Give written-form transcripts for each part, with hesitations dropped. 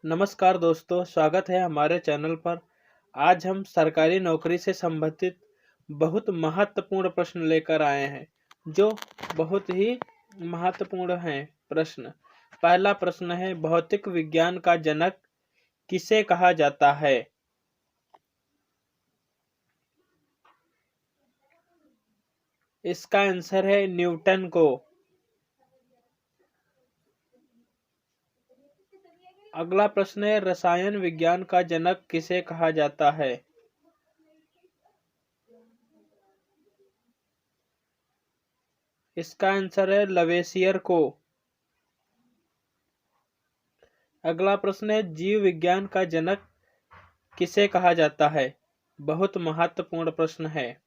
नमस्कार दोस्तों, स्वागत है हमारे चैनल पर। आज हम सरकारी नौकरी से संबंधित बहुत महत्वपूर्ण प्रश्न लेकर आए हैं, जो बहुत ही महत्वपूर्ण हैं प्रश्न। पहला प्रश्न है, भौतिक विज्ञान का जनक किसे कहा जाता है? इसका आंसर है न्यूटन को। अगला प्रश्न है, रसायन विज्ञान का जनक किसे कहा जाता है? इसका आंसर है लवेसियर को। अगला प्रश्न है, जीव विज्ञान का जनक किसे कहा जाता है? बहुत महत्वपूर्ण प्रश्न है।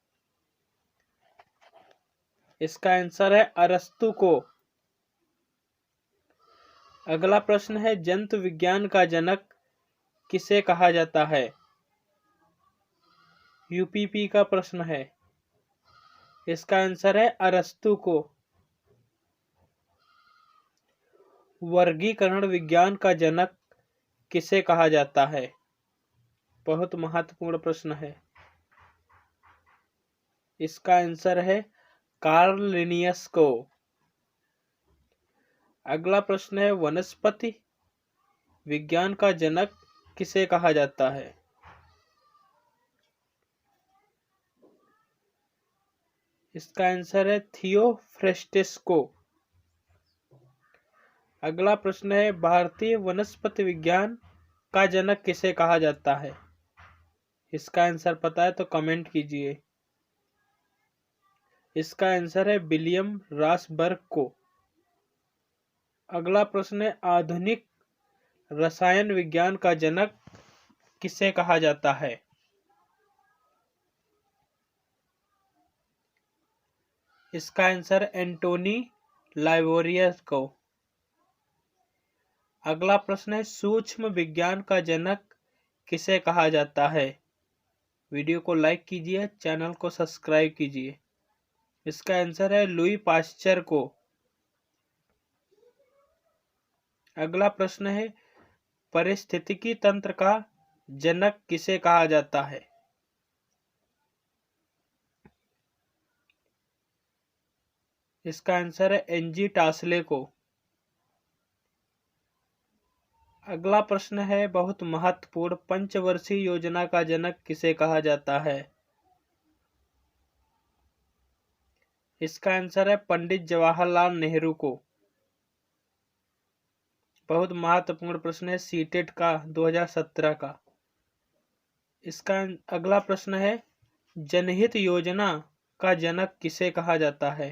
इसका आंसर है अरस्तु को। अगला प्रश्न है, जंतु विज्ञान का जनक किसे कहा जाता है? यूपीपी का प्रश्न है। इसका आंसर है अरस्तु को। वर्गीकरण विज्ञान का जनक किसे कहा जाता है? बहुत महत्वपूर्ण प्रश्न है। इसका आंसर है कार्ल लिनियस को। अगला प्रश्न है, वनस्पति विज्ञान का जनक किसे कहा जाता है? इसका आंसर है थियोफ्रेस्टिस को। अगला प्रश्न है, भारतीय वनस्पति विज्ञान का जनक किसे कहा जाता है? इसका आंसर पता है तो कमेंट कीजिए। इसका आंसर है विलियम रासबर्ग को। अगला प्रश्न है, आधुनिक रसायन विज्ञान का जनक किसे कहा जाता है? इसका आंसर एंटोनी लाइवोरियस को। अगला प्रश्न है, सूक्ष्म विज्ञान का जनक किसे कहा जाता है? वीडियो को लाइक कीजिए, चैनल को सब्सक्राइब कीजिए। इसका आंसर है लुई पाश्चर को। अगला प्रश्न है, पारिस्थितिकी तंत्र का जनक किसे कहा जाता है? इसका आंसर है एनजी टासले को। अगला प्रश्न है बहुत महत्वपूर्ण, पंचवर्षीय योजना का जनक किसे कहा जाता है? इसका आंसर है पंडित जवाहरलाल नेहरू को। बहुत महत्वपूर्ण प्रश्न है सीटेट का 2017 का। इसका अगला प्रश्न है, जनहित योजना का जनक किसे कहा जाता है?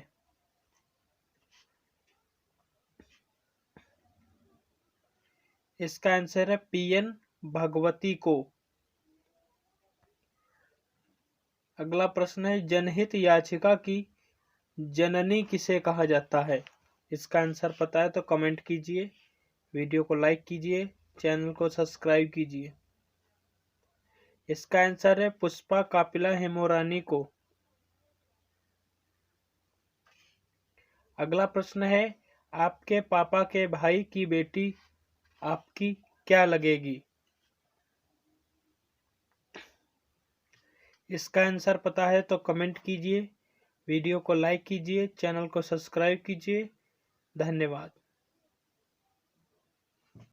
इसका आंसर है पीएन भगवती को। अगला प्रश्न है, जनहित याचिका की जननी किसे कहा जाता है? इसका आंसर पता है तो कमेंट कीजिए, वीडियो को लाइक कीजिए, चैनल को सब्सक्राइब कीजिए। इसका आंसर है पुष्पा कापिला हेमोरानी को। अगला प्रश्न है, आपके पापा के भाई की बेटी आपकी क्या लगेगी? इसका आंसर पता है तो कमेंट कीजिए, वीडियो को लाइक कीजिए, चैनल को सब्सक्राइब कीजिए। धन्यवाद।